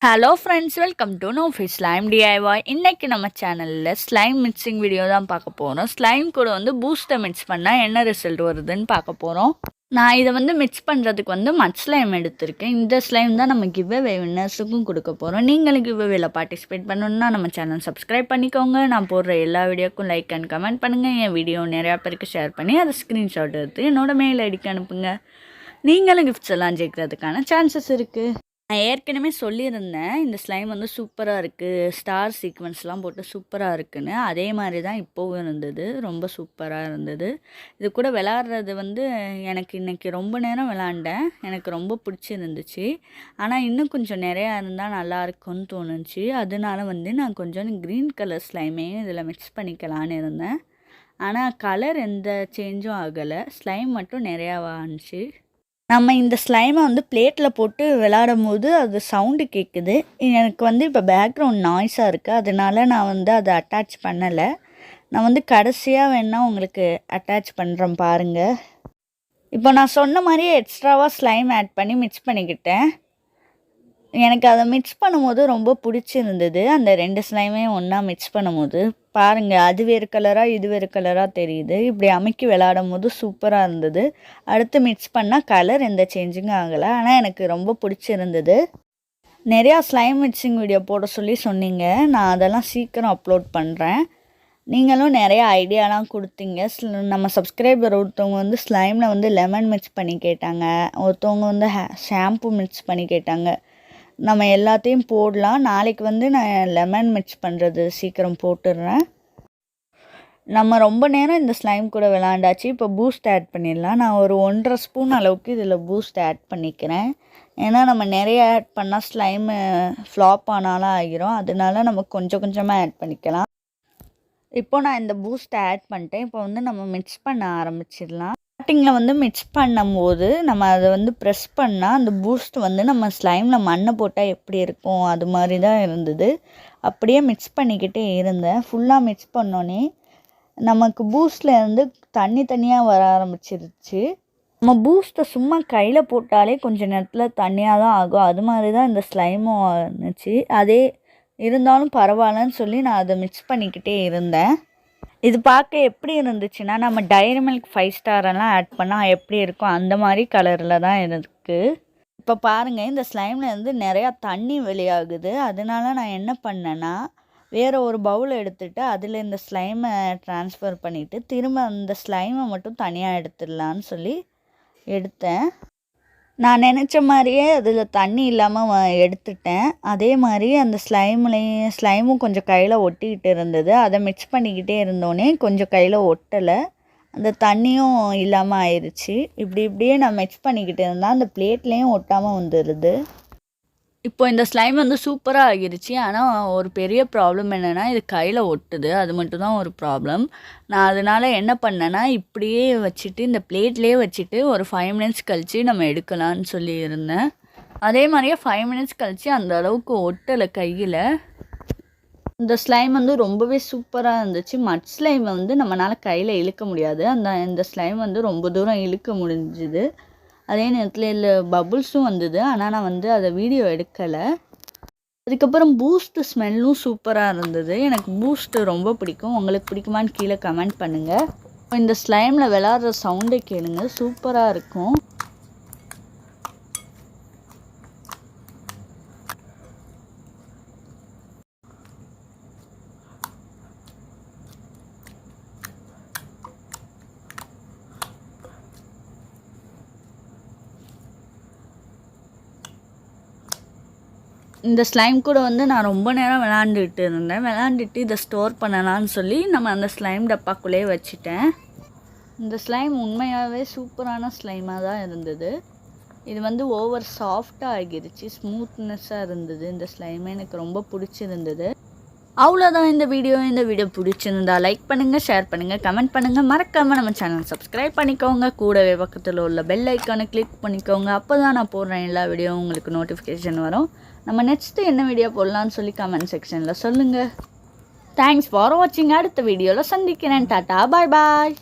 Hello friends, welcome to நோஃபி slime DIY. இன்றைக்கி நம்ம சேனலில் ஸ்லைம் மிக்சிங் வீடியோ தான் பார்க்க போகிறோம். ஸ்லைம் கூட பூஸ்ட்டை மிக்ஸ் பண்ணால் என்ன ரிசல்ட் வருதுன்னு பார்க்க போகிறோம். நான் இதை மிக்ஸ் பண்ணுறதுக்கு மட் ஸ்லைம் எடுத்திருக்கேன். இந்த ஸ்லைம் தான் நம்ம கிவ்அவே வின்னர்ஸுக்கும் கொடுக்க போகிறோம். நீங்களும் கிவ்அவேல பார்ட்டிசிபேட் பண்ணணுன்னா நம்ம சேனல் சப்ஸ்கிரைப் பண்ணிக்கோங்க. நான் போடுற எல்லா வீடியோக்கும் லைக் அண்ட் கமெண்ட் பண்ணுங்கள். என் வீடியோ நிறையா பேருக்கு ஷேர் பண்ணி அதை ஸ்க்ரீன்ஷாட் எடுத்து என்னோட மெயில் ஐடிக்கு அனுப்புங்க. நீங்களும் கிஃப்ட்ஸ் எல்லாம் ஜெயிக்கிறதுக்கான சான்சஸ் இருக்குது. நான் ஏற்கனவே சொல்லியிருந்தேன் இந்த ஸ்லைம் சூப்பராக இருக்குது, ஸ்டார் சீக்வன்ஸ்லாம் போட்டு சூப்பராக இருக்குன்னு. அதே மாதிரி தான் இப்போவும் இருந்தது, ரொம்ப சூப்பராக இருந்தது. இது கூட விளாட்றது எனக்கு இன்றைக்கி ரொம்ப நேரம் விளாண்டேன், எனக்கு ரொம்ப பிடிச்சிருந்துச்சு. ஆனால் இன்னும் கொஞ்சம் நிறையா இருந்தால் நல்லாயிருக்கும்னு தோணுச்சு. அதனால நான் கொஞ்சம் க்ரீன் கலர் ஸ்லைமையும் இதில் மிக்ஸ் பண்ணிக்கலான்னு இருந்தேன். ஆனால் கலர் எந்த சேஞ்சும் ஆகலை, ஸ்லைம் மட்டும் நிறையா வந்துச்சு. நம்ம இந்த ஸ்லைமை பிளேட்டில் போட்டு விளாடும் போது அது சவுண்டு கேட்குது. எனக்கு இப்போ பேக்ரவுண்ட் நாய்ஸாக இருக்குது, அதனால நான் அதை அட்டாச் பண்ணலை. நான் கடைசியாக வேணால் உங்களுக்கு அட்டாச் பண்ணுறேன் பாருங்கள். இப்போ நான் சொன்ன மாதிரியே எக்ஸ்ட்ராவாக ஸ்லைம் ஆட் பண்ணி மிக்ஸ் பண்ணிக்கிட்டேன். எனக்கு அதை மிக்ஸ் பண்ணும்போது ரொம்ப பிடிச்சிருந்தது. அந்த 2 ஸ்லைமையும் ஒன்றா மிக்ஸ் பண்ணும்போது பாருங்கள், அது வேறு கலராக இது வேறு கலராக தெரியுது. இப்படி அமைக்கி விளாடும் போது சூப்பராக இருந்தது. அடுத்து மிக்ஸ் பண்ணால் கலர் எந்த சேஞ்சிங்கும் ஆகலை. ஆனால் எனக்கு ரொம்ப பிடிச்சிருந்தது. நிறையா ஸ்லைம் மிக்சிங் வீடியோ போட சொல்லி சொன்னீங்க, நான் அதெல்லாம் சீக்கிரம் அப்லோட் பண்ணுறேன். நீங்களும் நிறைய ஐடியாலாம் கொடுத்தீங்க. நம்ம சப்ஸ்கிரைபர் ஒருத்தவங்க ஸ்லைமில் லெமன் மிக்ஸ் பண்ணி கேட்டாங்க, ஒருத்தவங்க ஷாம்பு மிக்ஸ் பண்ணி கேட்டாங்க. நம்ம எல்லாத்தையும் போடலாம். நாளைக்கு நான் லெமன் மிக்ஸ் பண்ணுறது சீக்கிரம் போட்டுடுறேன். நம்ம ரொம்ப நேரம் இந்த ஸ்லைம் கூட விளாண்டாச்சு. இப்போ பூஸ்ட் ஆட் பண்ணிடலாம். நான் ஒரு 1.5 ஸ்பூன் அளவுக்கு இதில் பூஸ்ட் ஆட் பண்ணிக்கிறேன். ஏன்னா நம்ம நிறைய ஆட் பண்ணால் ஸ்லைமு ஃப்ளாப் ஆனாலும் ஆகிரும். அதனால நம்ம கொஞ்சம் கொஞ்சமாக ஆட் பண்ணிக்கலாம். இப்போ நான் இந்த பூஸ்ட்டை ஆட் பண்ணிட்டேன். இப்போ நம்ம மிக்ஸ் பண்ண ஆரம்பிச்சிடலாம். ஸ்டார்டிங்கில் மிக்ஸ் பண்ணும்போது நம்ம அதை ப்ரெஸ் பண்ணால் அந்த பூஸ்ட் நம்ம ஸ்லைமில் மண்ணை போட்டால் எப்படி இருக்கும் அது மாதிரி தான் இருந்தது. அப்படியே மிக்ஸ் பண்ணிக்கிட்டே இருந்தேன். ஃபுல்லாக மிக்ஸ் பண்ணோன்னே நமக்கு பூஸ்ட்லேருந்து தண்ணி தனியாக வர ஆரம்பிச்சிருச்சு. நம்ம பூஸ்ட்டை சும்மா கையில் போட்டாலே கொஞ்சம் நேரத்தில் தண்ணியாக தான் ஆகும். அது மாதிரி தான் இந்த ஸ்லைமும் இருந்துச்சு. அதே இருந்தாலும் பரவாயில்லன்னு சொல்லி நான் அதை மிக்ஸ் பண்ணிக்கிட்டே இருந்தேன். இது பார்க்க எப்படி இருந்துச்சுன்னா, நம்ம டைரி மில்க் 5 ஸ்டாரெல்லாம் ஆட் பண்ணால் எப்படி இருக்கும் அந்த மாதிரி கலரில் தான் இருக்குது. இப்போ பாருங்கள், இந்த ஸ்லைம்லேருந்து நிறையா தண்ணி வெளியாகுது. அதனால நான் என்ன பண்ணேன்னா, வேறு ஒரு பவுல் எடுத்துகிட்டு அதில் இந்த ஸ்லைமை ட்ரான்ஸ்ஃபர் பண்ணிவிட்டு திரும்ப அந்த ஸ்லைமை மட்டும் தனியாக எடுத்துடலான்னு சொல்லி எடுத்தேன். நான் நினச்ச மாதிரியே அதில் தண்ணி இல்லாமல் எடுத்துட்டேன். அதே மாதிரி அந்த ஸ்லைமும் கொஞ்சம் கையில் ஒட்டிக்கிட்டு இருந்தது. அதை மிக்ஸ் பண்ணிக்கிட்டே இருந்தோடனே கொஞ்சம் கையில் ஒட்டலை, அந்த தண்ணியும் இல்லாமல் ஆயிடுச்சு. இப்படியே நான் மிக்ஸ் பண்ணிக்கிட்டு இருந்தால் அந்த பிளேட்லேயும் ஒட்டாமல் வந்துடுது. இப்போ இந்த ஸ்லைம் சூப்பராக ஆகிருச்சு. ஆனால் ஒரு பெரிய ப்ராப்ளம் என்னென்னா, இது கையில் ஒட்டுது. அது மட்டும் தான் ஒரு ப்ராப்ளம். நான் அதனால் என்ன பண்ணேன்னா, இப்படியே வச்சுட்டு இந்த பிளேட்லேயே வச்சுட்டு ஒரு 5 மினிட்ஸ் கழித்து நம்ம எடுக்கலான்னு சொல்லியிருந்தேன். அதே மாதிரியே 5 மினிட்ஸ் கழித்து அந்த அளவுக்கு ஒட்டலை கையில். இந்த ஸ்லைம் ரொம்பவே சூப்பராக இருந்துச்சு. மட் ஸ்லைம் நம்மளால் கையில் இழுக்க முடியாது. இந்த ஸ்லைம் ரொம்ப தூரம் இழுக்க முடிஞ்சுது. அதே நேரத்தில் இதில் பபுள்ஸும் வந்தது. ஆனால் நான் அதை வீடியோ எடுக்கலை. அதுக்கப்புறம் பூஸ்ட்டு ஸ்மெல்லும் சூப்பராக இருந்தது. எனக்கு பூஸ்ட்டு ரொம்ப பிடிக்கும். உங்களுக்கு பிடிக்குமான்னு கீழே கமெண்ட் பண்ணுங்கள். இந்த ஸ்லைமில் விளாட்ற சவுண்டை கேளுங்க, சூப்பராக இருக்கும். இந்த ஸ்லைம் கூட நான் ரொம்ப நேரம் விளாண்டுட்டு இருந்தேன். விளாண்டுட்டு இதை ஸ்டோர் பண்ணலான்னு சொல்லி நம்ம அந்த ஸ்லைம் டப்பாக்குள்ளேயே வச்சுட்டேன். இந்த ஸ்லைம் உண்மையாகவே சூப்பரான ஸ்லைமாக தான் இருந்தது. இது ஓவர் சாஃப்டாக ஆகிருச்சு, ஸ்மூத்னஸ்ஸாக இருந்தது. இந்த ஸ்லைமே எனக்கு ரொம்ப பிடிச்சிருந்தது. அவ்வளோதான் இந்த வீடியோ பிடிச்சிருந்தா லைக் பண்ணுங்கள், ஷேர் பண்ணுங்கள், கமெண்ட் பண்ணுங்கள். மறக்காமல் நம்ம சேனல் சப்ஸ்கிரைப் பண்ணிக்கோங்க. கூடவே பக்கத்தில் உள்ள பெல் ஐக்கானை கிளிக் பண்ணிக்கோங்க. அப்போ தான் நான் போடுறேன் எல்லா வீடியோவும் உங்களுக்கு நோட்டிஃபிகேஷன் வரும். நம்ம நெக்ஸ்ட்டு என்ன வீடியோ போடலான்னு சொல்லி கமெண்ட் செக்ஷனில் சொல்லுங்கள். தேங்க்ஸ் ஃபார் வாட்சிங். அடுத்த வீடியோவில் சந்திக்கிறேன். டாட்டா, பாய் பாய்.